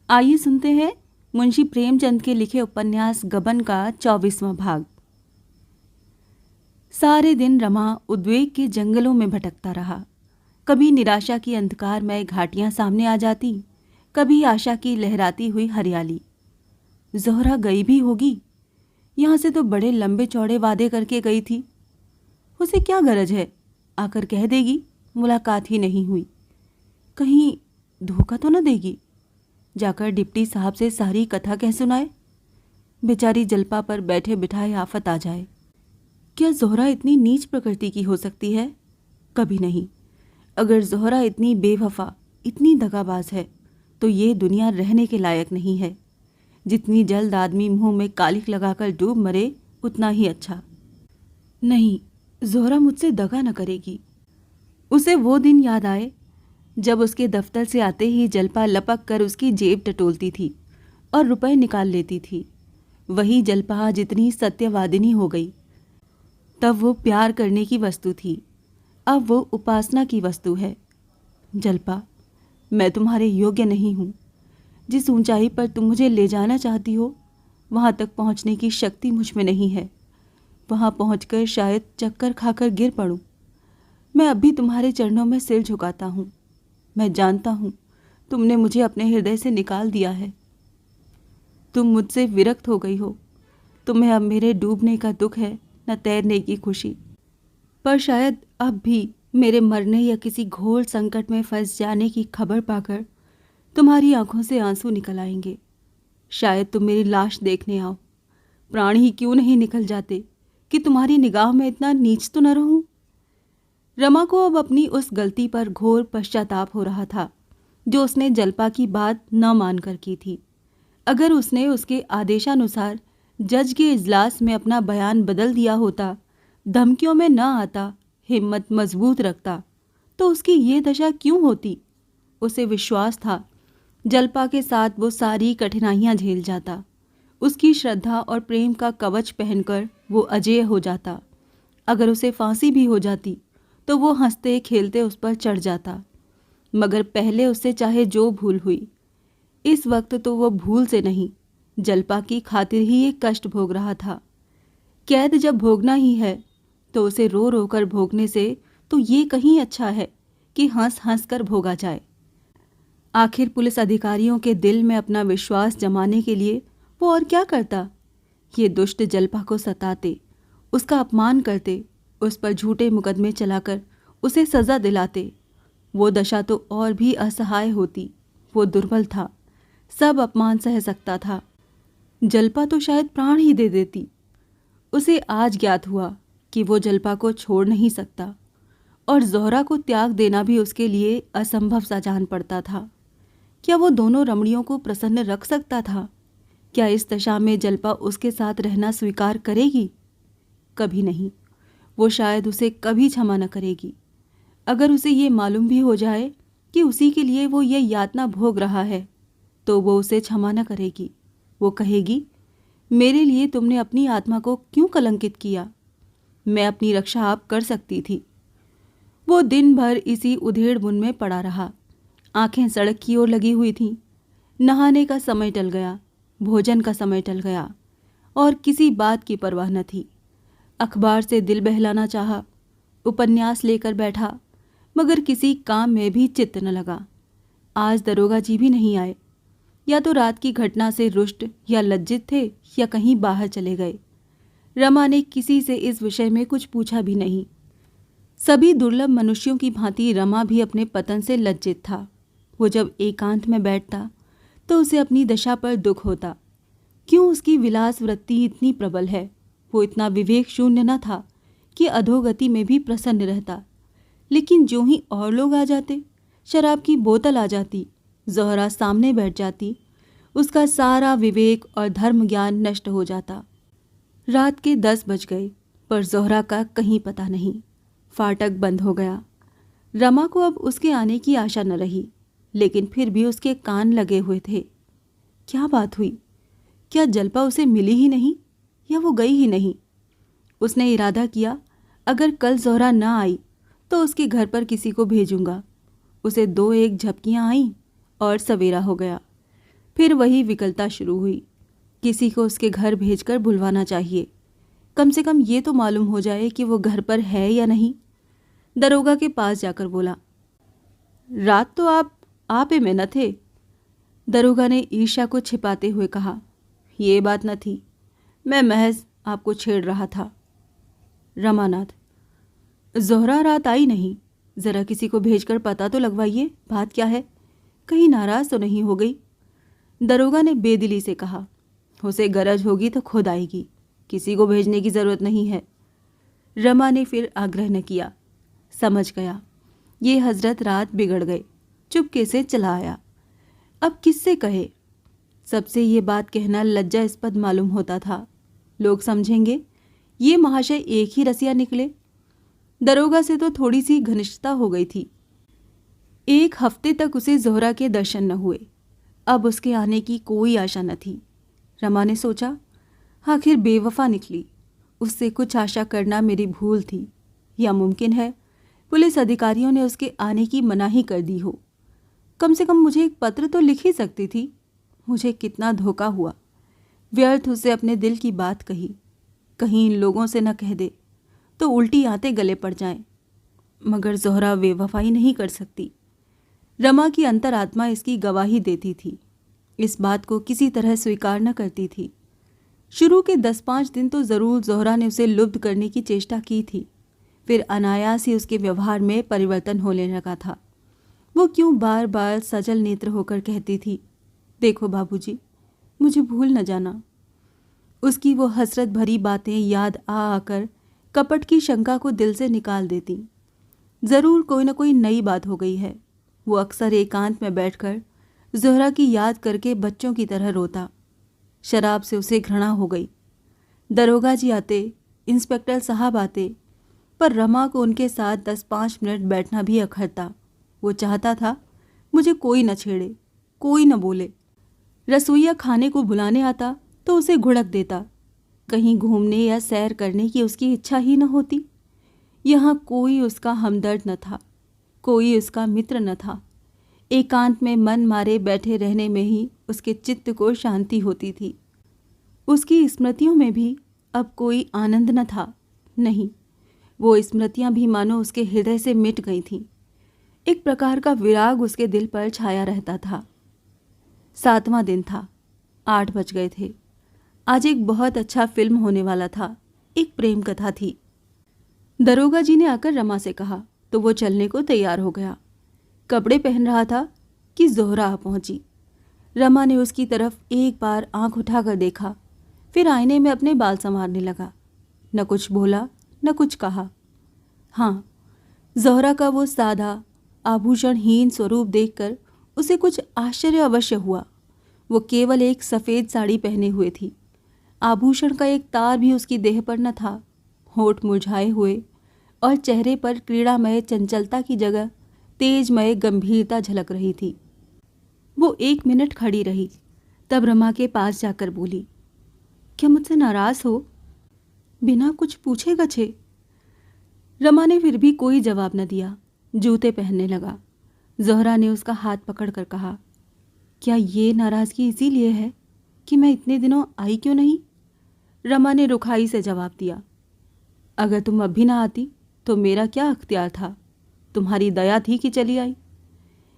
आइए सुनते हैं मुंशी प्रेमचंद के लिखे उपन्यास गबन का 24वां भाग। सारे दिन रमा उद्वेग के जंगलों में भटकता रहा। कभी निराशा की अंधकारमय घाटियां सामने आ जाती, कभी आशा की लहराती हुई हरियाली। ज़ोहरा गई भी होगी, यहाँ से तो बड़े लंबे चौड़े वादे करके गई थी। उसे क्या गरज है, आकर कह देगी मुलाकात ही नहीं हुई। कहीं धोखा तो न देगी, जाकर डिप्टी साहब से सारी कथा कह सुनाए। बेचारी जलपा पर बैठे बिठाए आफत आ जाए। क्या ज़ोहरा इतनी नीच प्रकृति की हो सकती है? कभी नहीं। अगर ज़ोहरा इतनी बेवफा, इतनी दगाबाज है तो ये दुनिया रहने के लायक नहीं है। जितनी जल्द आदमी मुंह में कालिख लगाकर डूब मरे उतना ही अच्छा। नहीं, ज़ोहरा मुझसे दगा न करेगी। उसे वो दिन याद आए जब उसके दफ्तर से आते ही जलपा लपक कर उसकी जेब टटोलती थी और रुपए निकाल लेती थी। वही जलपा जितनी सत्यवादिनी हो गई। तब वो प्यार करने की वस्तु थी, अब वो उपासना की वस्तु है। जलपा, मैं तुम्हारे योग्य नहीं हूँ। जिस ऊंचाई पर तुम मुझे ले जाना चाहती हो वहाँ तक पहुँचने की शक्ति मुझ में नहीं है। वहाँ पहुँचकर शायद चक्कर खाकर गिर पड़ूँ। मैं अब भी तुम्हारे चरणों में सिर झुकाता हूँ। मैं जानता हूँ तुमने मुझे अपने हृदय से निकाल दिया है। तुम मुझसे विरक्त हो गई हो। तुम्हें अब मेरे डूबने का दुख है, न तैरने की खुशी। पर शायद अब भी मेरे मरने या किसी घोर संकट में फंस जाने की खबर पाकर तुम्हारी आंखों से आंसू निकल आएंगे। शायद तुम मेरी लाश देखने आओ। प्राण ही क्यों नहीं निकल जाते कि तुम्हारी निगाह में इतना नीच तो न रहूं। रमा को अब अपनी उस गलती पर घोर पश्चाताप हो रहा था जो उसने जलपा की बात न मानकर की थी। अगर उसने उसके आदेशानुसार जज के इजलास में अपना बयान बदल दिया होता, धमकियों में न आता, हिम्मत मजबूत रखता, तो उसकी ये दशा क्यों होती? उसे विश्वास था जलपा के साथ वो सारी कठिनाइयां झेल जाता। उसकी श्रद्धा और प्रेम का कवच पहनकर वो अजेय हो जाता। अगर उसे फांसी भी हो जाती तो वो हंसते खेलते उस पर चढ़ जाता। मगर पहले उससे चाहे जो भूल हुई, इस वक्त तो वो भूल से नहीं, जलपा की खातिर ही ये कष्ट भोग रहा था। कैद जब भोगना ही है तो उसे रो रो कर भोगने से तो ये कहीं अच्छा है कि हंस हंस कर भोगा जाए। आखिर पुलिस अधिकारियों के दिल में अपना विश्वास जमाने के लिए वो और क्या करता? ये दुष्ट जलपा को सताते, उसका अपमान करते, उस पर झूठे मुकदमे चलाकर उसे सजा दिलाते। वो दशा तो और भी असहाय होती। वो दुर्बल था, सब अपमान सह सकता था। जलपा तो शायद प्राण ही दे देती। उसे आज ज्ञात हुआ कि वो जलपा को छोड़ नहीं सकता और ज़ोहरा को त्याग देना भी उसके लिए असंभव सा जान पड़ता था। क्या वो दोनों रमणियों को प्रसन्न रख सकता था? क्या इस दशा में जलपा उसके साथ रहना स्वीकार करेगी? कभी नहीं। वो शायद उसे कभी क्षमा न करेगी। अगर उसे ये मालूम भी हो जाए कि उसी के लिए वो ये यातना भोग रहा है तो वो उसे क्षमा न करेगी। वो कहेगी, मेरे लिए तुमने अपनी आत्मा को क्यों कलंकित किया? मैं अपनी रक्षा आप कर सकती थी। वो दिन भर इसी उधेड़ बुन में पड़ा रहा। आंखें सड़क की ओर लगी हुई थीं। नहाने का समय टल गया, भोजन का समय टल गया और किसी बात की परवाह न थी। अखबार से दिल बहलाना चाहा, उपन्यास लेकर बैठा, मगर किसी काम में भी चित्त न लगा। आज दरोगा जी भी नहीं आए। या तो रात की घटना से रुष्ट या लज्जित थे या कहीं बाहर चले गए। रमा ने किसी से इस विषय में कुछ पूछा भी नहीं। सभी दुर्लभ मनुष्यों की भांति रमा भी अपने पतन से लज्जित था। वो जब एकांत में बैठता तो उसे अपनी दशा पर दुख होता। क्यों उसकी विलास वृत्ति इतनी प्रबल है? वो इतना विवेक शून्य न था कि अधोगति में भी प्रसन्न रहता। लेकिन जो ही और लोग आ जाते, शराब की बोतल आ जाती, ज़ोहरा सामने बैठ जाती, उसका सारा विवेक और धर्म ज्ञान नष्ट हो जाता। रात के 10 बज गए पर ज़ोहरा का कहीं पता नहीं। फाटक बंद हो गया। रमा को अब उसके आने की आशा न रही, लेकिन फिर भी उसके कान लगे हुए थे। क्या बात हुई? क्या जलपा उसे मिली ही नहीं या वो गई ही नहीं? उसने इरादा किया, अगर कल ज़ोहरा न आई तो उसके घर पर किसी को भेजूंगा। उसे 2-1 झपकियां आईं और सवेरा हो गया। फिर वही विकलता शुरू हुई। किसी को उसके घर भेजकर बुलवाना चाहिए, कम से कम ये तो मालूम हो जाए कि वो घर पर है या नहीं। दरोगा के पास जाकर बोला, रात तो आप ही में न थे। दरोगा ने ईर्ष्या को छिपाते हुए कहा, ये बात न थी, मैं महज आपको छेड़ रहा था। रमानाथ, ज़ोहरा रात आई नहीं, ज़रा किसी को भेजकर पता तो लगवाइए, बात क्या है, कहीं नाराज़ तो नहीं हो गई। दरोगा ने बेदिली से कहा, उसे गरज होगी तो खुद आएगी, किसी को भेजने की ज़रूरत नहीं है। रमा ने फिर आग्रह न किया, समझ गया ये हजरत रात बिगड़ गए, चुपके से चला आया। अब किससे कहे? सबसे ये बात कहना लज्जास्पद मालूम होता था। लोग समझेंगे ये महाशय एक ही रसिया निकले। दरोगा से तो थोड़ी सी घनिष्ठता हो गई थी। एक हफ्ते तक उसे ज़ोहरा के दर्शन न हुए। अब उसके आने की कोई आशा न थी। रमा ने सोचा, आखिर बेवफा निकली, उससे कुछ आशा करना मेरी भूल थी, या मुमकिन है पुलिस अधिकारियों ने उसके आने की मनाही कर दी हो। कम से कम मुझे एक पत्र तो लिख ही सकती थी। मुझे कितना धोखा हुआ, व्यर्थ उसे अपने दिल की बात कही। कहीं इन लोगों से न कह दे तो उल्टी आते गले पड़ जाएं। मगर ज़ोहरा बेवफाई नहीं कर सकती। रमा की अंतरात्मा इसकी गवाही देती थी, इस बात को किसी तरह स्वीकार न करती थी। शुरू के 10-5 दिन तो ज़रूर ज़ोहरा ने उसे लुब्ध करने की चेष्टा की थी, फिर अनायास ही उसके व्यवहार में परिवर्तन होने लगा था। वो क्यों बार बार सजल नेत्र होकर कहती थी, देखो बाबूजी, मुझे भूल न जाना। उसकी वो हसरत भरी बातें याद आ आकर कपट की शंका को दिल से निकाल देती। ज़रूर कोई न कोई नई बात हो गई है। वो अक्सर एकांत में बैठकर ज़ोहरा की याद करके बच्चों की तरह रोता। शराब से उसे घृणा हो गई। दरोगा जी आते, इंस्पेक्टर साहब आते, पर रमा को उनके साथ 10-5 मिनट बैठना भी अखरता। वो चाहता था मुझे कोई न छेड़े, कोई न बोले। रसोइया खाने को बुलाने आता तो उसे घुड़क देता। कहीं घूमने या सैर करने की उसकी इच्छा ही न होती। यहाँ कोई उसका हमदर्द न था, कोई उसका मित्र न था। एकांत में मन मारे बैठे रहने में ही उसके चित्त को शांति होती थी। उसकी स्मृतियों में भी अब कोई आनंद न था। नहीं, वो स्मृतियां भी मानो उसके हृदय से मिट गई थीं। एक प्रकार का विराग उसके दिल पर छाया रहता था। 7वां दिन था, 8 बज गए थे। आज एक बहुत अच्छा फिल्म होने वाला था, एक प्रेम कथा थी। दरोगा जी ने आकर रमा से कहा तो वो चलने को तैयार हो गया। कपड़े पहन रहा था कि ज़ोहरा आ पहुंची। रमा ने उसकी तरफ एक बार आंख उठाकर देखा, फिर आईने में अपने बाल संवारने लगा। न कुछ बोला, न कुछ कहा। हाँ, ज़ोहरा का वो सादा आभूषणहीन स्वरूप देखकर उसे कुछ आश्चर्य अवश्य हुआ। वो केवल एक सफ़ेद साड़ी पहने हुए थी। आभूषण का एक तार भी उसकी देह पर न था। होठ मुरझाए हुए और चेहरे पर क्रीड़ामय चंचलता की जगह तेजमय गंभीरता झलक रही थी। वो 1 मिनट खड़ी रही, तब रमा के पास जाकर बोली, क्या मुझसे नाराज़ हो? बिना कुछ पूछे गछे। रमा ने फिर भी कोई जवाब न दिया, जूते पहनने लगा। ज़ोहरा ने उसका हाथ पकड़कर कहा, क्या ये नाराज़गी इसीलिए है कि मैं इतने दिनों आई क्यों नहीं? रमा ने रुखाई से जवाब दिया, अगर तुम अब भी ना आती तो मेरा क्या अख्तियार था? तुम्हारी दया थी कि चली आई।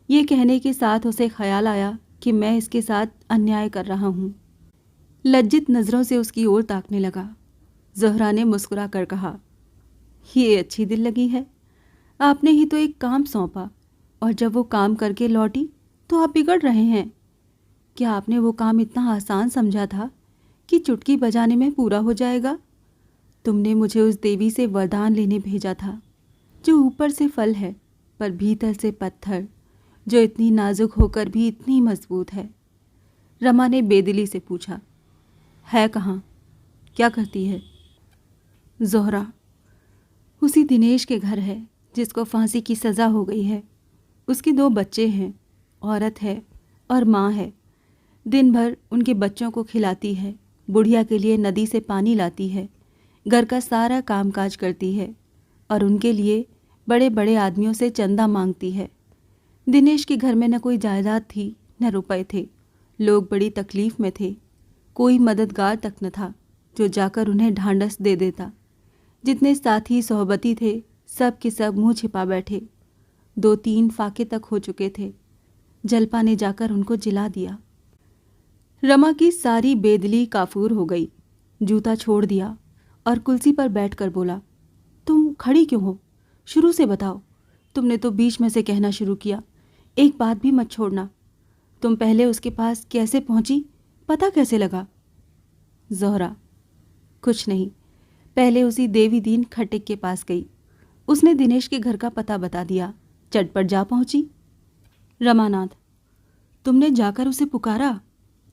ये कहने के साथ उसे ख्याल आया कि मैं इसके साथ अन्याय कर रहा हूँ। लज्जित नज़रों से उसकी ओर ताकने लगा। ज़ोहरा ने मुस्कुरा कर कहा, ये अच्छी दिल लगी है। आपने ही तो एक काम सौंपा और जब वो काम करके लौटी तो आप बिगड़ रहे हैं। क्या आपने वो काम इतना आसान समझा था कि चुटकी बजाने में पूरा हो जाएगा? तुमने मुझे उस देवी से वरदान लेने भेजा था, जो ऊपर से फल है पर भीतर से पत्थर, जो इतनी नाजुक होकर भी इतनी मजबूत है। रमा ने बेदिली से पूछा, है कहाँ? क्या करती है? ज़ोहरा उसी दिनेश के घर है जिसको फांसी की सज़ा हो गई है। उसके 2 बच्चे हैं, औरत है और माँ है। दिन भर उनके बच्चों को खिलाती है, बुढ़िया के लिए नदी से पानी लाती है, घर का सारा कामकाज करती है और उनके लिए बड़े बड़े आदमियों से चंदा मांगती है। दिनेश के घर में न कोई जायदाद थी न रुपए थे, लोग बड़ी तकलीफ में थे। कोई मददगार तक न था जो जाकर उन्हें ढांढस दे देता। जितने साथी सोहबती थे सब के सब मुंह छिपा बैठे। 2-3 फाके तक हो चुके थे। जलपा ने जाकर उनको जिला दिया। रमा की सारी बेदली काफूर हो गई। जूता छोड़ दिया और कुर्सी पर बैठकर बोला, तुम खड़ी क्यों हो? शुरू से बताओ। तुमने तो बीच में से कहना शुरू किया। एक बात भी मत छोड़ना। तुम पहले उसके पास कैसे पहुंची? पता कैसे लगा? ज़ोहरा, कुछ नहीं। पहले उसी देवी दीन खटिक के पास गई। उसने दिनेश के घर का पता बता दिया। चटपट जा पहुंची। रमानाथ, तुमने जाकर उसे पुकारा?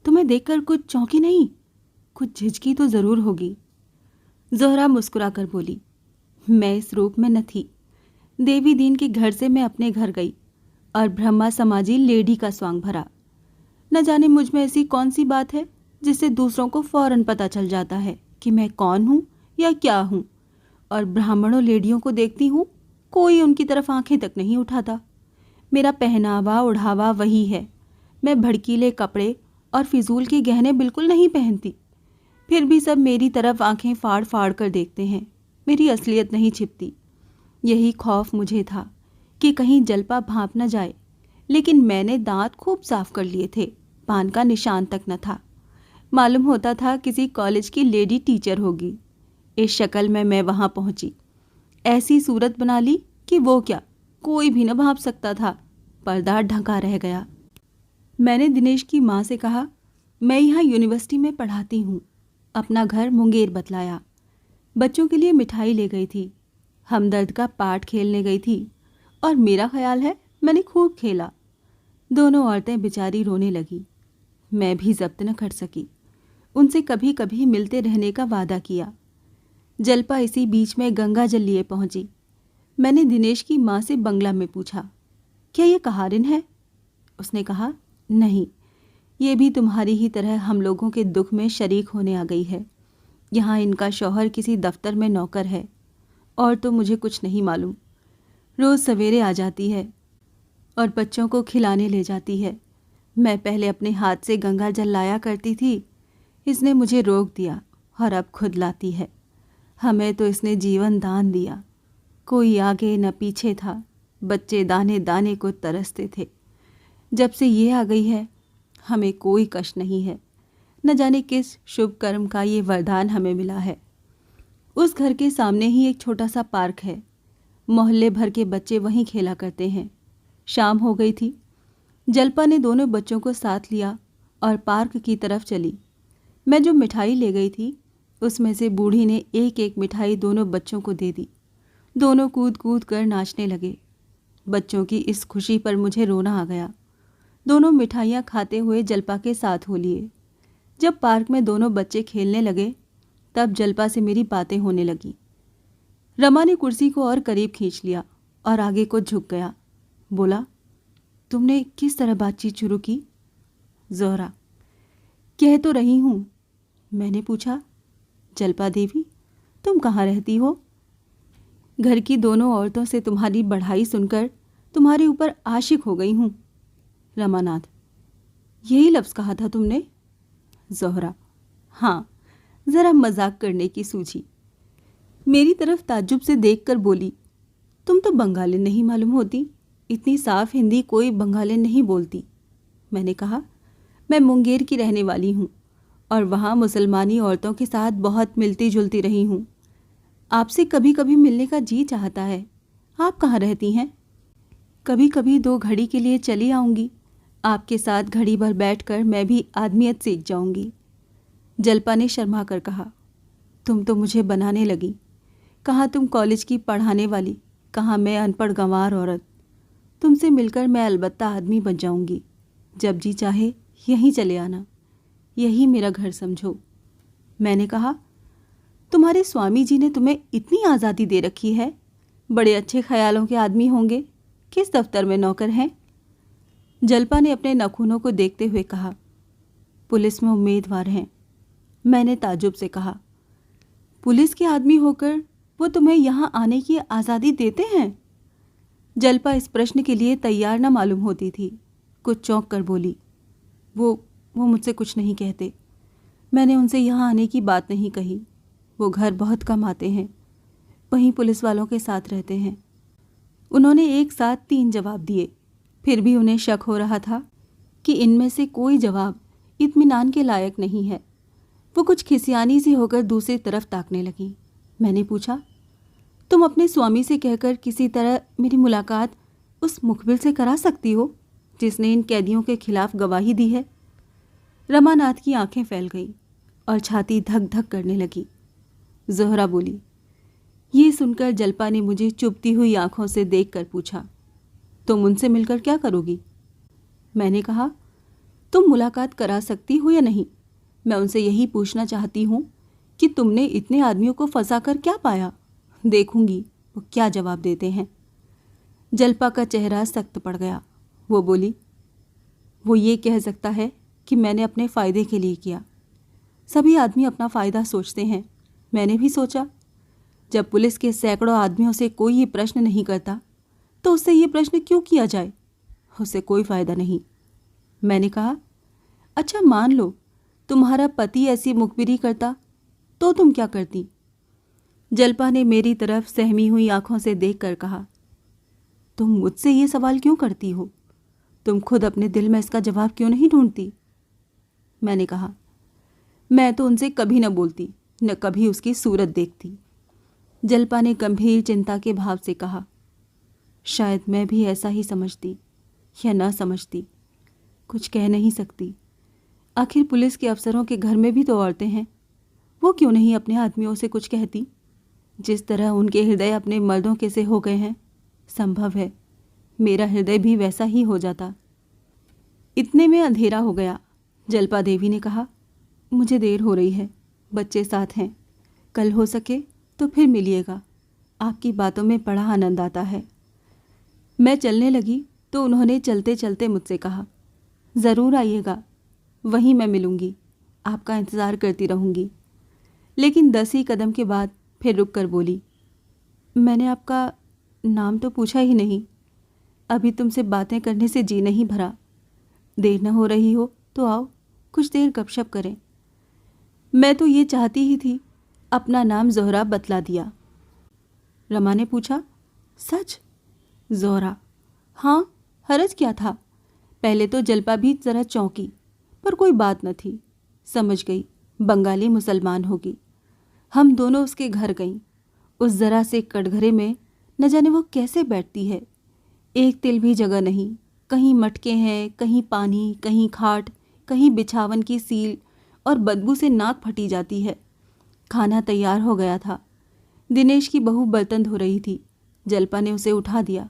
तुम्हें देखकर कुछ चौंकी नहीं? कुछ झिझकी तो ज़रूर होगी। ज़ोहरा मुस्कुरा कर बोली, मैं इस रूप में न थी। देवी दीन के घर से मैं अपने घर गई और ब्रह्मा समाजी लेडी का स्वांग भरा। न जाने मुझ में ऐसी कौन सी बात है जिससे दूसरों को फौरन पता चल जाता है कि मैं कौन हूँ या क्या हूँ। और ब्राह्मणों लेडियों को देखती हूँ, कोई उनकी तरफ आंखें तक नहीं उठाता। मेरा पहनावा ओढ़ावा वही है। मैं भड़कीले कपड़े और फिजूल के गहने बिल्कुल नहीं पहनती। फिर भी सब मेरी तरफ आंखें फाड़ फाड़ कर देखते हैं। मेरी असलियत नहीं छिपती। यही खौफ मुझे था कि कहीं जलपा भांप न जाए। लेकिन मैंने दांत खूब साफ कर लिए थे। पान का निशान तक न था। मालूम होता था किसी कॉलेज की लेडी टीचर होगी। इस शक्ल में मैं वहां पहुंची। ऐसी सूरत बना ली कि वो क्या, कोई भी न भांप सकता था। पर्दा ढंका रह गया। मैंने दिनेश की माँ से कहा, मैं यहाँ यूनिवर्सिटी में पढ़ाती हूँ। अपना घर मुंगेर बतलाया। बच्चों के लिए मिठाई ले गई थी। हमदर्द का पाठ खेलने गई थी और मेरा ख्याल है मैंने खूब खेला। दोनों औरतें बेचारी रोने लगी। मैं भी जब्त न कर सकी। उनसे कभी कभी मिलते रहने का वादा किया। जलपा इसी बीच में गंगा जल लिए पहुंची। मैंने दिनेश की माँ से बंगला में पूछा, क्या ये कहारिन है? उसने कहा, नहीं, ये भी तुम्हारी ही तरह हम लोगों के दुख में शरीक होने आ गई है। यहाँ इनका शौहर किसी दफ्तर में नौकर है। और तो मुझे कुछ नहीं मालूम। रोज़ सवेरे आ जाती है और बच्चों को खिलाने ले जाती है। मैं पहले अपने हाथ से गंगा जल लाया करती थी। इसने मुझे रोक दिया और अब खुद लाती है। हमें तो इसने जीवन दान दिया। कोई आगे न पीछे था। बच्चे दाने दाने को तरसते थे। जब से ये आ गई है हमें कोई कष्ट नहीं है। न जाने किस शुभ कर्म का ये वरदान हमें मिला है। उस घर के सामने ही एक छोटा सा पार्क है। मोहल्ले भर के बच्चे वहीं खेला करते हैं। शाम हो गई थी। जलपा ने दोनों बच्चों को साथ लिया और पार्क की तरफ चली। मैं जो मिठाई ले गई थी उसमें से बूढ़ी ने एक एक मिठाई दोनों बच्चों को दे दी। दोनों कूद कूद कर नाचने लगे। बच्चों की इस खुशी पर मुझे रोना आ गया। दोनों मिठाइयाँ खाते हुए जलपा के साथ हो लिए। जब पार्क में दोनों बच्चे खेलने लगे तब जलपा से मेरी बातें होने लगी। रमा ने कुर्सी को और करीब खींच लिया और आगे को झुक गया। बोला, तुमने किस तरह बातचीत शुरू की? ज़ोहरा, कह तो रही हूँ। मैंने पूछा, जलपा देवी, तुम कहाँ रहती हो? घर की दोनों औरतों से तुम्हारी बढ़ाई सुनकर तुम्हारे ऊपर आशिक हो गई हूँ। रमानाथ, यही लफ्ज़ कहा था तुमने? ज़ोहरा, हाँ, ज़रा मजाक करने की सूझी। मेरी तरफ ताज्जुब से देखकर बोली, तुम तो बंगाली नहीं मालूम होती। इतनी साफ हिंदी कोई बंगाली नहीं बोलती। मैंने कहा, मैं मुंगेर की रहने वाली हूँ और वहाँ मुसलमानी औरतों के साथ बहुत मिलती जुलती रही हूँ। आपसे कभी कभी मिलने का जी चाहता है। आप कहाँ रहती हैं? कभी कभी 2 घड़ी के लिए चली आऊँगी। आपके साथ घड़ी भर बैठकर मैं भी आदमियत सीख जाऊँगी। जलपा ने शर्मा कर कहा, तुम तो मुझे बनाने लगी। कहाँ तुम कॉलेज की पढ़ाने वाली, कहाँ मैं अनपढ़ गंवार औरत। तुमसे मिलकर मैं अलबत्ता आदमी बन जाऊँगी। जब जी चाहे यहीं चले आना। यही मेरा घर समझो। मैंने कहा, तुम्हारे स्वामी जी ने तुम्हें इतनी आज़ादी दे रखी है? बड़े अच्छे ख्यालों के आदमी होंगे। किस दफ्तर में नौकर हैं? जलपा ने अपने नाखूनों को देखते हुए कहा, पुलिस में उम्मीदवार हैं। मैंने ताज्जुब से कहा, पुलिस के आदमी होकर वो तुम्हें यहाँ आने की आज़ादी देते हैं? जलपा इस प्रश्न के लिए तैयार न मालूम होती थी। कुछ चौंक कर बोली, वो वो मुझसे कुछ नहीं कहते। मैंने उनसे यहाँ आने की बात नहीं कही। वो घर बहुत कम आते हैं, वहीं पुलिस वालों के साथ रहते हैं। उन्होंने एक साथ 3 जवाब दिए। फिर भी उन्हें शक हो रहा था कि इनमें से कोई जवाब इत्मीनान के लायक नहीं है। वो कुछ खिसियानी सी होकर दूसरी तरफ ताकने लगी। मैंने पूछा, तुम अपने स्वामी से कहकर किसी तरह मेरी मुलाकात उस मुखबिर से करा सकती हो जिसने इन कैदियों के खिलाफ गवाही दी है? रमानाथ की आंखें फैल गईं और छाती धक धक करने लगी। ज़ोहरा बोली। ये सुनकर जल्पा ने मुझे चुभती हुई आंखों से देखकर पूछा, तुम उनसे मिलकर क्या करोगी? मैंने कहा, तुम मुलाकात करा सकती हो या नहीं? मैं उनसे यही पूछना चाहती हूँ कि तुमने इतने आदमियों को फंसा कर क्या पाया? देखूंगी वो क्या जवाब देते हैं। जल्पा का चेहरा सख्त पड़ गया। वो बोली, वो ये कह सकता है कि मैंने अपने फ़ायदे के लिए किया। सभी आदमी अपना फ़ायदा सोचते हैं। मैंने भी सोचा। जब पुलिस के सैकड़ों आदमियों से कोई ये प्रश्न नहीं करता तो उससे ये प्रश्न क्यों किया जाए? उससे कोई फ़ायदा नहीं। मैंने कहा, अच्छा मान लो तुम्हारा पति ऐसी मुखबिरी करता तो तुम क्या करती? जल्पा ने मेरी तरफ सहमी हुई आंखों से देखकर कहा, तुम मुझसे ये सवाल क्यों करती हो? तुम खुद अपने दिल में इसका जवाब क्यों नहीं ढूंढती? मैंने कहा, मैं तो उनसे कभी न बोलती, न कभी उसकी सूरत देखती। जल्पा ने गंभीर चिंता के भाव से कहा, शायद मैं भी ऐसा ही समझती या ना समझती, कुछ कह नहीं सकती। आखिर पुलिस के अफसरों के घर में भी तो औरतें हैं। वो क्यों नहीं अपने आदमियों से कुछ कहती? जिस तरह उनके हृदय अपने मर्दों के से हो गए हैं, संभव है मेरा हृदय भी वैसा ही हो जाता। इतने में अंधेरा हो गया। जल्पा देवी ने कहा, मुझे देर हो रही है, बच्चे साथ हैं, कल हो सके तो फिर मिलिएगा। आपकी बातों में बड़ा आनंद आता है। मैं चलने लगी तो उन्होंने चलते चलते मुझसे कहा, ज़रूर आइएगा, वहीं मैं मिलूँगी, आपका इंतज़ार करती रहूँगी। लेकिन 10 ही कदम के बाद फिर रुक कर बोली, मैंने आपका नाम तो पूछा ही नहीं। अभी तुमसे बातें करने से जी नहीं भरा। देर न हो रही हो तो आओ, कुछ देर गपशप करें। मैं तो ये चाहती ही थी। अपना नाम ज़ोहरा बतला दिया। रमा ने पूछा, सच? ज़ोहरा, हाँ, हरज क्या था? पहले तो जल्पा भी ज़रा चौंकी, पर कोई बात न थी। समझ गई बंगाली मुसलमान होगी। हम दोनों उसके घर गईं। उस ज़रा से कटघरे में न जाने वो कैसे बैठती है। एक तिल भी जगह नहीं। कहीं मटके हैं, कहीं पानी, कहीं खाट, कहीं बिछावन की सील, और बदबू से नाक फटी जाती है। खाना तैयार हो गया था। दिनेश की बहू बर्तन धो रही थी। जल्पा ने उसे उठा दिया,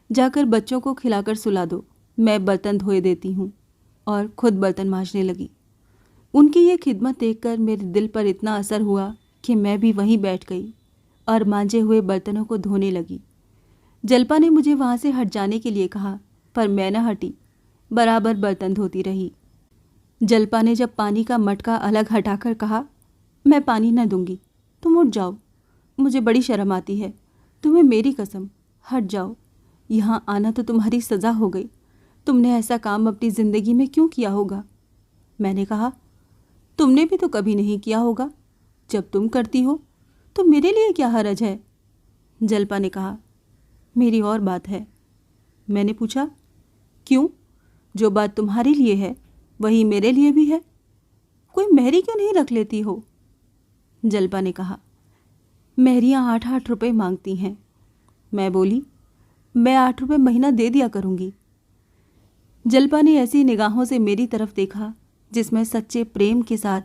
जाकर बच्चों को खिलाकर सुला दो, मैं बर्तन धोए देती हूँ, और खुद बर्तन मांजने लगी। उनकी ये खिदमत देखकर मेरे दिल पर इतना असर हुआ कि मैं भी वहीं बैठ गई और मांजे हुए बर्तनों को धोने लगी। जल्पा ने मुझे वहाँ से हट जाने के लिए कहा, पर मैं न हटी, बराबर बर्तन धोती रही। जल्पा ने जब पानी का मटका अलग हटाकर कहा, मैं पानी न दूंगी, तुम उठ जाओ, मुझे बड़ी शर्म आती है, तुम्हें मेरी कसम, हट जाओ। यहाँ आना तो तुम्हारी सज़ा हो गई। तुमने ऐसा काम अपनी ज़िंदगी में क्यों किया होगा? मैंने कहा, तुमने भी तो कभी नहीं किया होगा। जब तुम करती हो तो मेरे लिए क्या हरज है? जल्पा ने कहा, मेरी और बात है। मैंने पूछा, क्यों? जो बात तुम्हारे लिए है वही मेरे लिए भी है। कोई मेहरी क्यों नहीं रख लेती हो? जल्पा ने कहा, मेहरियाँ 8-8 रुपये मांगती हैं। मैं बोली, मैं 8 रुपये महीना दे दिया करूँगी। जल्पा ने ऐसी निगाहों से मेरी तरफ देखा जिसमें सच्चे प्रेम के साथ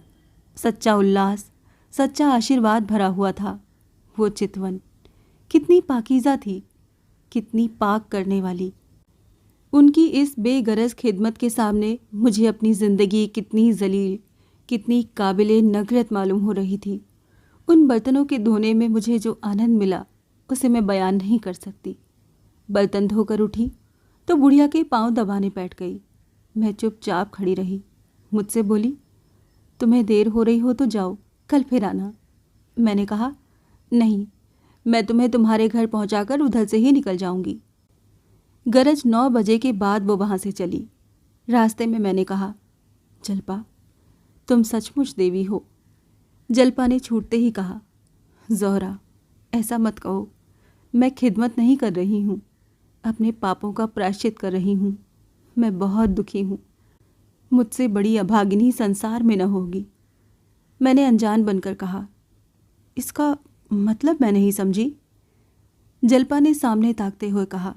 सच्चा उल्लास, सच्चा आशीर्वाद भरा हुआ था। वो चितवन कितनी पाकीज़ा थी, कितनी पाक करने वाली। उनकी इस बेगरज खिदमत के सामने मुझे अपनी ज़िंदगी कितनी जलील, कितनी काबिले नगरत मालूम हो रही थी। उन बर्तनों के धोने में मुझे जो आनंद मिला उसे मैं बयान नहीं कर सकती। बर्तन धोकर उठी तो बुढ़िया के पांव दबाने बैठ गई। मैं चुपचाप खड़ी रही। मुझसे बोली, तुम्हें देर हो रही हो तो जाओ, कल फिर आना। मैंने कहा, नहीं, मैं तुम्हें तुम्हारे घर पहुंचाकर उधर से ही निकल जाऊंगी। गरज 9 बजे के बाद वो वहाँ से चली। रास्ते में मैंने कहा, जल्पा, तुम सचमुच देवी हो। जल्पा ने छूटते ही कहा, ज़ोहरा, ऐसा मत कहो। मैं खिदमत नहीं कर रही हूँ, अपने पापों का प्रायश्चित कर रही हूँ। मैं बहुत दुखी हूँ। मुझसे बड़ी अभागिनी संसार में न होगी। मैंने अनजान बनकर कहा। इसका मतलब मैं नहीं समझी। जल्पा ने सामने ताकते हुए कहा,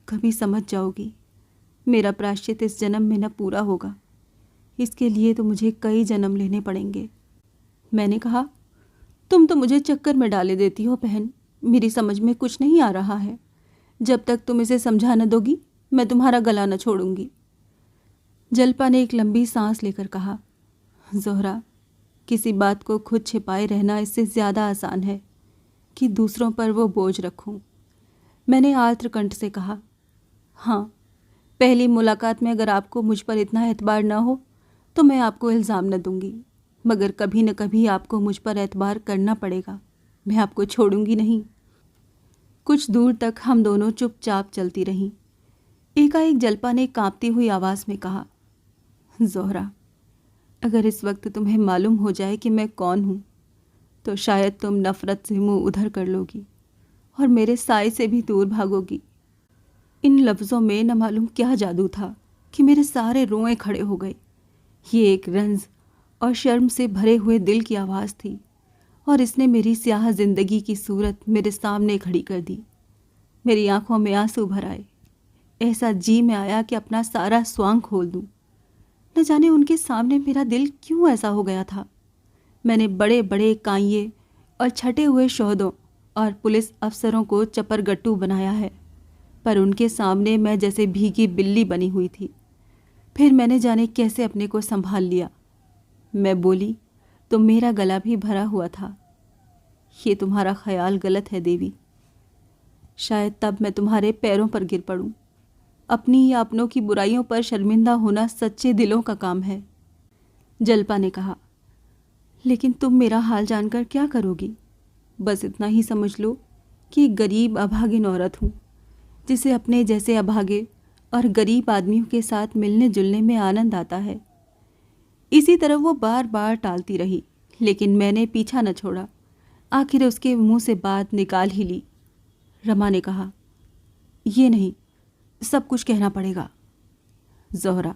कभी समझ जाओगी। मेरा प्रायश्चित इस जन्म में न पूरा होगा। इसके लिए तो मुझे कई जन्म लेने पड़ेंगे। मैंने कहा, तुम तो मुझे चक्कर में डाले देती हो बहन। मेरी समझ में कुछ नहीं आ रहा है। जब तक तुम इसे समझा न दोगी, मैं तुम्हारा गला न छोड़ूंगी। जल्पा ने एक लंबी सांस लेकर कहा, ज़ोहरा, किसी बात को खुद छिपाए रहना इससे ज़्यादा आसान है कि दूसरों पर वो बोझ रखूं। मैंने आर्द्र कंठ से कहा, हाँ, पहली मुलाकात में अगर आपको मुझ पर इतना एतबार न हो तो मैं आपको इल्ज़ाम न दूंगी, मगर कभी न कभी आपको मुझ पर एतबार करना पड़ेगा। मैं आपको छोड़ूंगी नहीं। कुछ दूर तक हम दोनों चुपचाप चलती रहीं। एकाएक जल्पा ने कांपती हुई आवाज़ में कहा, ज़ोहरा, अगर इस वक्त तुम्हें मालूम हो जाए कि मैं कौन हूँ तो शायद तुम नफ़रत से मुंह उधर कर लोगी और मेरे साए से भी दूर भागोगी। इन लफ्ज़ों में न मालूम क्या जादू था कि मेरे सारे रोए खड़े हो गए। ये एक रंज और शर्म से भरे हुए दिल की आवाज़ थी और इसने मेरी स्याह ज़िंदगी की सूरत मेरे सामने खड़ी कर दी। मेरी आंखों में आंसू भर आए। ऐसा जी में आया कि अपना सारा स्वांग खोल दूं। न जाने उनके सामने मेरा दिल क्यों ऐसा हो गया था। मैंने बड़े बड़े कांये और छटे हुए शोहदों और पुलिस अफसरों को चपरगट्टू बनाया है, पर उनके सामने मैं जैसे भीगी बिल्ली बनी हुई थी। फिर मैंने जाने कैसे अपने को संभाल लिया। मैं बोली तो मेरा गला भी भरा हुआ था, ये तुम्हारा ख्याल गलत है देवी। शायद तब मैं तुम्हारे पैरों पर गिर पड़ूं। अपनी या अपनों की बुराइयों पर शर्मिंदा होना सच्चे दिलों का काम है। जल्पा ने कहा, लेकिन तुम मेरा हाल जानकर क्या करोगी? बस इतना ही समझ लो कि एक गरीब अभागिन औरत हूँ, जिसे अपने जैसे अभागे और गरीब आदमियों के साथ मिलने जुलने में आनंद आता है। इसी तरह वो बार बार टालती रही, लेकिन मैंने पीछा न छोड़ा। आखिर उसके मुंह से बात निकाल ही ली। रमा ने कहा, ये नहीं, सब कुछ कहना पड़ेगा। ज़ोहरा,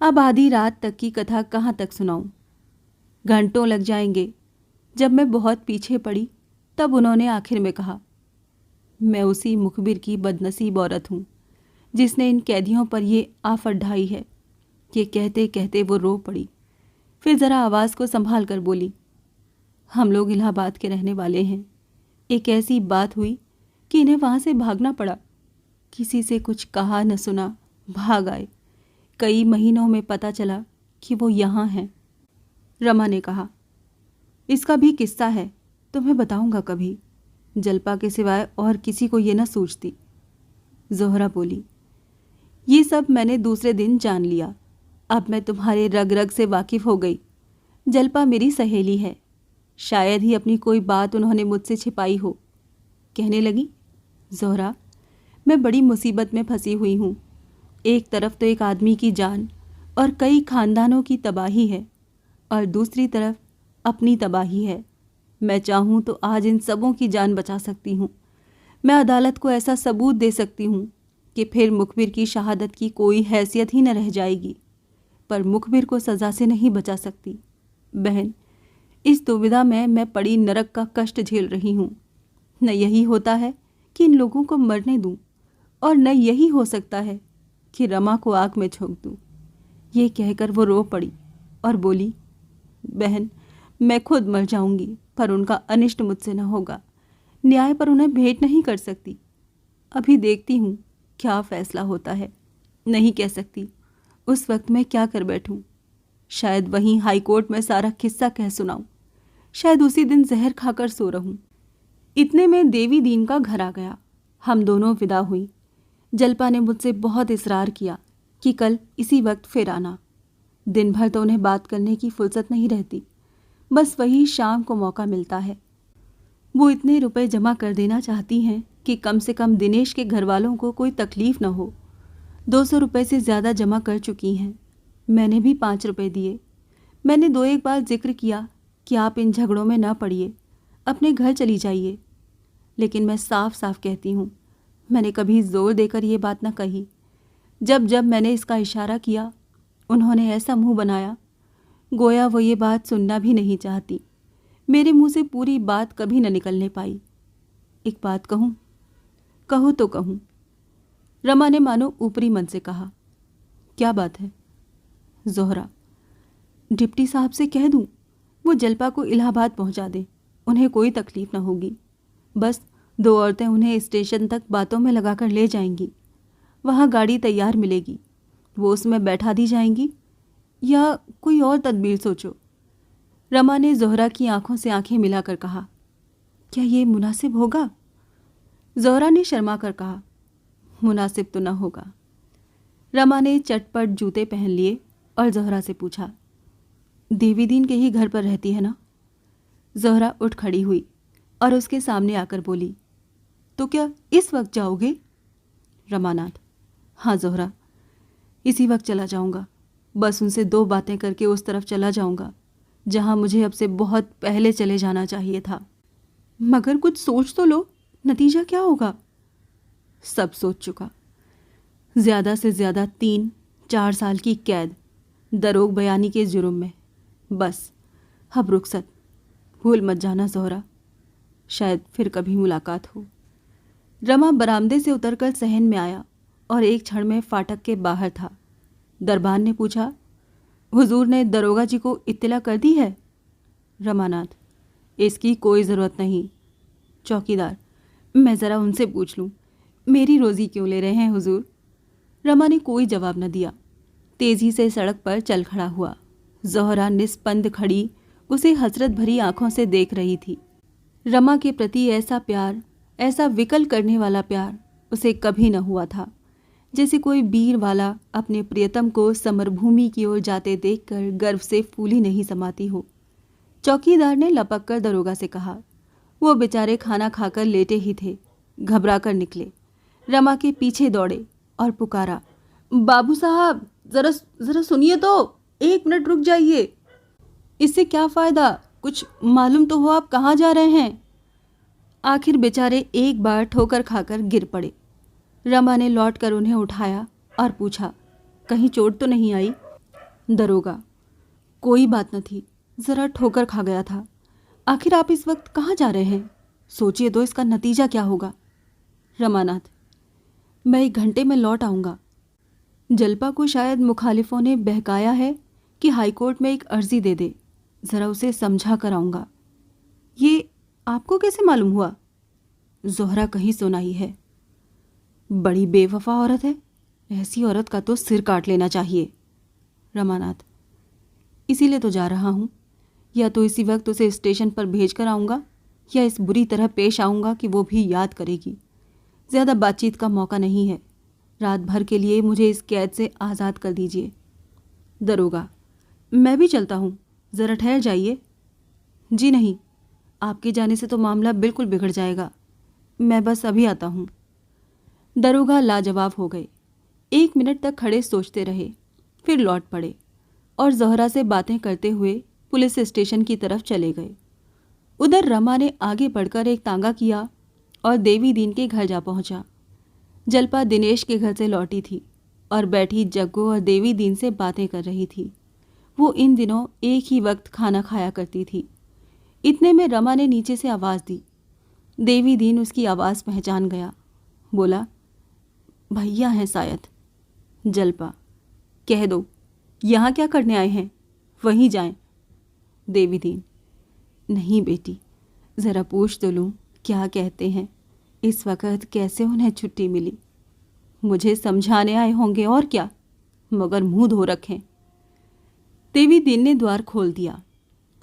अब आधी रात तक की कथा कहाँ तक सुनाऊं? घंटों लग जाएंगे। जब मैं बहुत पीछे पड़ी तब उन्होंने आखिर में कहा, मैं उसी मुखबिर की बदनसीब औरत हूँ जिसने इन कैदियों पर ये आफत ढाई है। ये कहते कहते वो रो पड़ी। फिर ज़रा आवाज़ को संभाल कर बोली, हम लोग इलाहाबाद के रहने वाले हैं। एक ऐसी बात हुई कि इन्हें वहाँ से भागना पड़ा। किसी से कुछ कहा न सुना, भाग आए। कई महीनों में पता चला कि वो यहाँ हैं। रमा ने कहा, इसका भी किस्सा है, तुम्हें बताऊंगा कभी। जल्पा के सिवाय और किसी को ये न सूझती। ज़ोहरा बोली, ये सब मैंने दूसरे दिन जान लिया। अब मैं तुम्हारे रग रग से वाकिफ़ हो गई। जल्पा मेरी सहेली है। शायद ही अपनी कोई बात उन्होंने मुझसे छिपाई हो। कहने लगी, ज़ोहरा, मैं बड़ी मुसीबत में फंसी हुई हूँ। एक तरफ तो एक आदमी की जान और कई खानदानों की तबाही है, और दूसरी तरफ अपनी तबाही है। मैं चाहूँ तो आज इन सबों की जान बचा सकती हूँ। मैं अदालत को ऐसा सबूत दे सकती हूँ कि फिर मुखबिर की शहादत की कोई हैसियत ही न रह जाएगी, पर मुखबिर को सज़ा से नहीं बचा सकती। बहन, इस दुविधा में मैं पड़ी नरक का कष्ट झेल रही हूँ। न यही होता है कि इन लोगों को मरने दूँ, और न यही हो सकता है कि रमा को आग में झोंक दूँ। ये कहकर वो रो पड़ी और बोली, बहन, मैं खुद मर जाऊंगी, पर उनका अनिष्ट मुझसे न होगा। न्याय पर उन्हें भेंट नहीं कर सकती। अभी देखती हूँ क्या फैसला होता है। नहीं कह सकती उस वक्त मैं क्या कर बैठूं। शायद वहीं हाई कोर्ट में सारा किस्सा कह सुनाऊं। शायद उसी दिन जहर खाकर सो रहूं। इतने में देवी दीन का घर आ गया। हम दोनों विदा हुई। जल्पा ने मुझसे बहुत इसरार किया कि कल इसी वक्त फिर आना। दिन भर तो उन्हें बात करने की फुर्सत नहीं रहती, बस वही शाम को मौका मिलता है। वो इतने रुपए जमा कर देना चाहती हैं कि कम से कम दिनेश के घर वालों को कोई तकलीफ न हो। 200 रुपये से ज़्यादा जमा कर चुकी हैं। मैंने भी 5 रुपए दिए। मैंने 2 एक बार जिक्र किया कि आप इन झगड़ों में न पड़िए, अपने घर चली जाइए। लेकिन मैं साफ साफ कहती हूँ, मैंने कभी जोर देकर ये बात न कही। जब जब मैंने इसका इशारा किया, उन्होंने ऐसा मुंह बनाया गोया वो ये बात सुनना भी नहीं चाहती। मेरे मुंह से पूरी बात कभी न निकलने पाई। एक बात कहूँ? कहूँ तो कहूँ। रमा ने मानो ऊपरी मन से कहा। क्या बात है? जोहरा, डिप्टी साहब से कह दूँ वो जलपा को इलाहाबाद पहुंचा दें, उन्हें कोई तकलीफ न होगी। बस 2 औरतें उन्हें स्टेशन तक बातों में लगाकर ले जाएंगी। वहाँ गाड़ी तैयार मिलेगी, वो उसमें बैठा दी जाएंगी, या कोई और तदबीर सोचो। रमा ने जोहरा की आंखों से आंखें मिलाकर कहा। क्या ये मुनासिब होगा? जोहरा ने शर्मा कर कहा। मुनासिब तो न होगा। रमा ने चटपट जूते पहन लिए और जोहरा से पूछा, देवी दीन के ही घर पर रहती है ना? जोहरा उठ खड़ी हुई और उसके सामने आकर बोली, तो क्या इस वक्त जाओगे? रमानाथ, हाँ जोहरा, इसी वक्त चला जाऊंगा। बस उनसे 2 बातें करके उस तरफ चला जाऊंगा जहां मुझे अब से बहुत पहले चले जाना चाहिए था। मगर कुछ सोच तो लो, नतीजा क्या होगा? सब सोच चुका। ज़्यादा से ज़्यादा 3-4 साल की कैद, दरोग बयानी के जुर्म में। बस अब रुखसत। भूल मत जाना जोहरा, शायद फिर कभी मुलाकात हो। रमा बरामदे से उतरकर सहन में आया और एक क्षण में फाटक के बाहर था। दरबान ने पूछा, हुजूर ने दरोगा जी को इत्तला कर दी है? रमानाथ, इसकी कोई ज़रूरत नहीं। चौकीदार, मैं ज़रा उनसे पूछ लूँ, मेरी रोज़ी क्यों ले रहे हैं हुजूर? रमा ने कोई जवाब न दिया। तेज़ी से सड़क पर चल खड़ा हुआ। जोहरा निस्पंद खड़ी उसे हसरत भरी आंखों से देख रही थी। रमा के प्रति ऐसा प्यार, ऐसा विकल करने वाला प्यार उसे कभी न हुआ था। जैसे कोई वीर वाला अपने प्रियतम को समरभूमि की ओर जाते देखकर गर्व से फूली नहीं समाती हो। चौकीदार ने लपक कर दरोगा से कहा। वो बेचारे खाना खाकर लेटे ही थे। घबरा कर निकले, रमा के पीछे दौड़े और पुकारा, बाबू साहब, जरा सुनिए तो, 1 मिनट रुक जाइए। इससे क्या फ़ायदा? कुछ मालूम तो हो आप कहाँ जा रहे हैं? आखिर बेचारे एक बार ठोकर खाकर गिर पड़े। रमा ने लौटकर उन्हें उठाया और पूछा, कहीं चोट तो नहीं आई? दरोगा, कोई बात न थी, ज़रा ठोकर खा गया था। आखिर आप इस वक्त कहाँ जा रहे हैं? सोचिए तो इसका नतीजा क्या होगा? रमानाथ, मैं 1 घंटे में लौट आऊँगा। जलपा को शायद मुखालिफों ने बहकाया है कि हाईकोर्ट में एक अर्जी दे दे, ज़रा उसे समझा कर आऊँगा। ये आपको कैसे मालूम हुआ? जोहरा कहीं सुनाई है। बड़ी बेवफा औरत है, ऐसी औरत का तो सिर काट लेना चाहिए। रमानाथ, इसीलिए तो जा रहा हूँ। या तो इसी वक्त उसे स्टेशन पर भेज कर आऊँगा, या इस बुरी तरह पेश आऊँगा कि वो भी याद करेगी। ज़्यादा बातचीत का मौका नहीं है। रात भर के लिए मुझे इस कैद से आज़ाद कर दीजिए। दरोगा, मैं भी चलता हूँ, ज़रा ठहर जाइए। जी नहीं, आपके जाने से तो मामला बिल्कुल बिगड़ जाएगा। मैं बस अभी आता हूँ। दरोगा लाजवाब हो गए। 1 मिनट तक खड़े सोचते रहे, फिर लौट पड़े और जोहरा से बातें करते हुए पुलिस स्टेशन की तरफ चले गए। उधर रमा ने आगे बढ़कर एक तांगा किया और देवी दीन के घर जा पहुंचा। जलपा दिनेश के घर से लौटी थी और बैठी जग्गू और देवी दीन से बातें कर रही थी। वो इन दिनों एक ही वक्त खाना खाया करती थी। इतने में रमा ने नीचे से आवाज़ दी। देवी दीन उसकी आवाज़ पहचान गया। बोला, भैया हैं शायद। जलपा, कह दो यहाँ क्या करने आए हैं, वहीं जाएं। देवी दीन, नहीं बेटी, ज़रा पूछ तो लूँ क्या कहते हैं, इस वक्त कैसे उन्हें छुट्टी मिली। मुझे समझाने आए होंगे और क्या, मगर मुंह धो रखें। देवी दीन ने द्वार खोल दिया।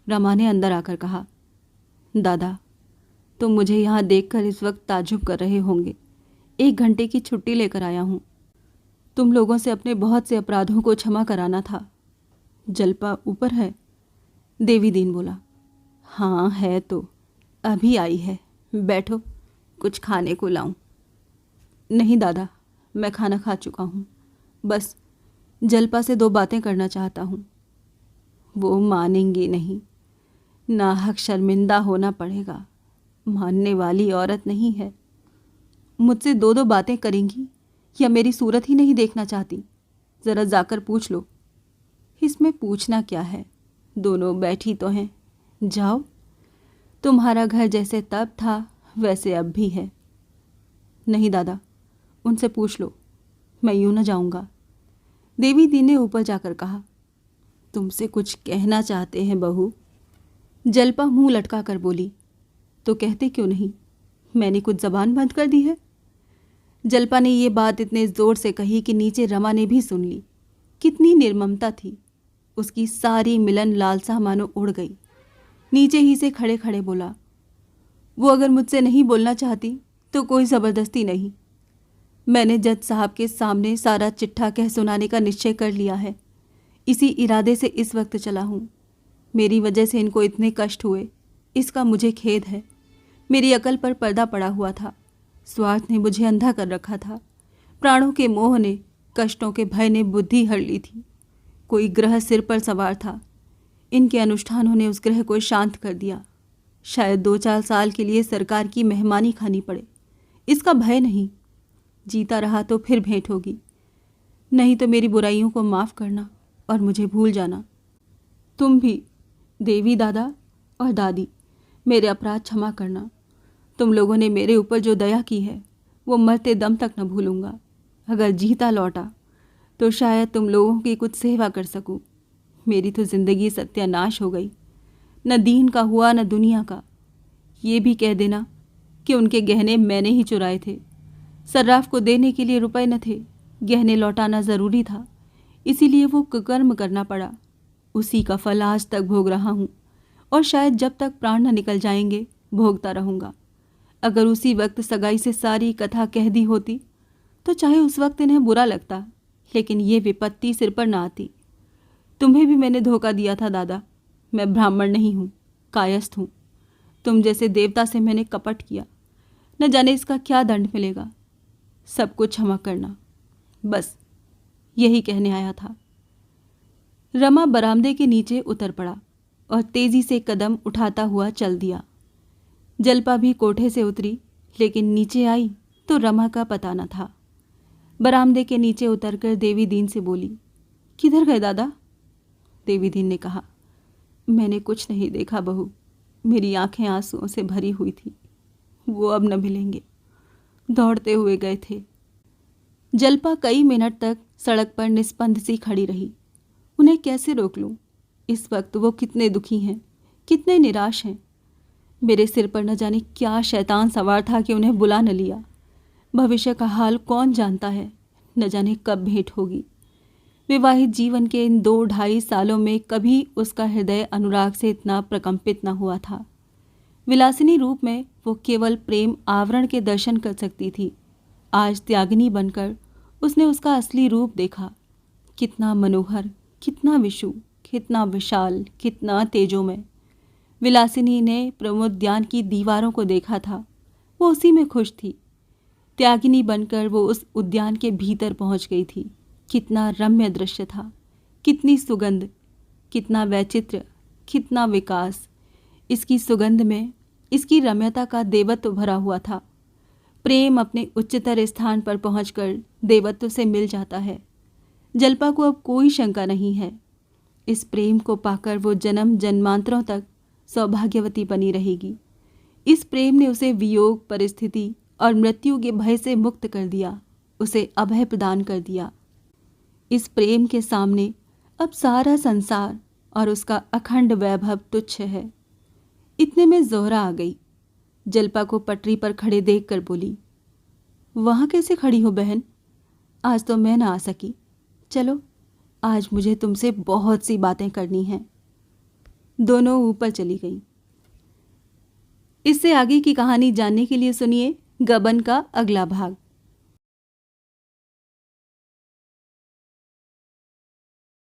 रमा ने अंदर आकर कहा, दादा, तुम मुझे यहाँ देखकर इस वक्त ताज्जुब कर रहे होंगे। 1 घंटे की छुट्टी लेकर आया हूँ। तुम लोगों से अपने बहुत से अपराधों को क्षमा कराना था। जलपा ऊपर है? देवी दीन बोला, हाँ है तो, अभी आई है, बैठो, कुछ खाने को लाऊं? नहीं दादा, मैं खाना खा चुका हूँ, बस जल्पा से 2 बातें करना चाहता हूँ। वो मानेंगी नहीं, नाहक शर्मिंदा होना पड़ेगा। मानने वाली औरत नहीं है। मुझसे 2 बातें करेंगी या मेरी सूरत ही नहीं देखना चाहती? ज़रा जाकर पूछ लो। इसमें पूछना क्या है, दोनों बैठी तो हैं। जाओ, तुम्हारा घर जैसे तब था वैसे अब भी है। नहीं दादा, उनसे पूछ लो, मैं यूं न जाऊंगा। देवी दी ने ऊपर जाकर कहा। तुमसे कुछ कहना चाहते हैं बहू? जल्पा मुंह लटका कर बोली। तो कहते क्यों नहीं, मैंने कुछ जबान बंद कर दी है? जल्पा ने ये बात इतने जोर से कही कि नीचे रमा ने भी सुन ली। कितनी निर्ममता थी। उसकी सारी मिलन लालसा मानो उड़ गई। नीचे ही से खड़े खड़े बोला, वो अगर मुझसे नहीं बोलना चाहती तो कोई ज़बरदस्ती नहीं। मैंने जज साहब के सामने सारा चिट्ठा कह सुनाने का निश्चय कर लिया है। इसी इरादे से इस वक्त चला हूँ। मेरी वजह से इनको इतने कष्ट हुए, इसका मुझे खेद है। मेरी अकल पर पर्दा पड़ा हुआ था। स्वार्थ ने मुझे अंधा कर रखा था। प्राणों के मोह ने, कष्टों के भय ने बुद्धि हर ली थी। कोई ग्रह सिर पर सवार था। इनके अनुष्ठानों ने उस ग्रह को शांत कर दिया। शायद 2-4 साल के लिए सरकार की मेहमानी खानी पड़े, इसका भय नहीं। जीता रहा तो फिर भेंट होगी, नहीं तो मेरी बुराइयों को माफ़ करना और मुझे भूल जाना। तुम भी, देवी दादा और दादी, मेरे अपराध क्षमा करना। तुम लोगों ने मेरे ऊपर जो दया की है वो मरते दम तक न भूलूंगा। अगर जीता लौटा तो शायद तुम लोगों की कुछ सेवा कर सकूं। मेरी तो ज़िंदगी सत्यानाश हो गई, न दीन का हुआ न दुनिया का। ये भी कह देना कि उनके गहने मैंने ही चुराए थे। सर्राफ को देने के लिए रुपए न थे, गहने लौटाना ज़रूरी था, इसीलिए वो कुकर्म करना पड़ा। उसी का फल आज तक भोग रहा हूँ और शायद जब तक प्राण न निकल जाएंगे भोगता रहूँगा। अगर उसी वक्त सगाई से सारी कथा कह दी होती तो चाहे उस वक्त इन्हें बुरा लगता, लेकिन ये विपत्ति सिर पर ना आती। तुम्हें भी मैंने धोखा दिया था दादा। मैं ब्राह्मण नहीं हूँ, कायस्थ हूँ। तुम जैसे देवता से मैंने कपट किया, न जाने इसका क्या दंड मिलेगा। सब कुछ क्षमा करना, बस यही कहने आया था। रमा बरामदे के नीचे उतर पड़ा और तेजी से कदम उठाता हुआ चल दिया। जल्पा भी कोठे से उतरी, लेकिन नीचे आई तो रमा का पता न था। बरामदे के नीचे उतरकर देवी दीन से बोली, किधर गए दादा? देवी दीन ने कहा, मैंने कुछ नहीं देखा बहू। मेरी आंखें आंसुओं से भरी हुई थी। वो अब न मिलेंगे। दौड़ते हुए गए थे। जल्पा कई मिनट तक सड़क पर निस्पंद सी खड़ी रही। उन्हें कैसे रोक लूं? इस वक्त वो कितने दुखी हैं, कितने निराश हैं। मेरे सिर पर न जाने क्या शैतान सवार था कि उन्हें बुला न लिया। भविष्य का हाल कौन जानता है, न जाने कब भेंट होगी। विवाहित जीवन के इन 2-2.5 सालों में कभी उसका हृदय अनुराग से इतना प्रकंपित न हुआ था। विलासिनी रूप में वो केवल प्रेम आवरण के दर्शन कर सकती थी। आज त्यागिनी बनकर उसने उसका असली रूप देखा। कितना मनोहर, कितना विशु, कितना विशाल, कितना तेजोमय। विलासिनी ने प्रमोद्यान की दीवारों को देखा था, वो उसी में खुश थी। त्यागिनी बनकर वो उस उद्यान के भीतर पहुंच गई थी। कितना रम्य दृश्य था, कितनी सुगंध, कितना वैचित्र्य, कितना विकास। इसकी सुगंध में इसकी रम्यता का देवत्व भरा हुआ था। प्रेम अपने उच्चतर स्थान पर पहुंचकर देवत्व से मिल जाता है। जल्पा को अब कोई शंका नहीं है। इस प्रेम को पाकर वो जन्म जन्मांतरों तक सौभाग्यवती बनी रहेगी। इस प्रेम ने उसे वियोग, परिस्थिति और मृत्यु के भय से मुक्त कर दिया, उसे अभय प्रदान कर दिया। इस प्रेम के सामने अब सारा संसार और उसका अखंड वैभव तुच्छ है। इतने में जोहरा आ गई। जल्पा को पटरी पर खड़े देखकर बोली, वहाँ कैसे खड़ी हो बहन? आज तो मैं ना आ सकी। चलो, आज मुझे तुमसे बहुत सी बातें करनी हैं। दोनों ऊपर चली गईं। इससे आगे की कहानी जानने के लिए सुनिए गबन का अगला भाग।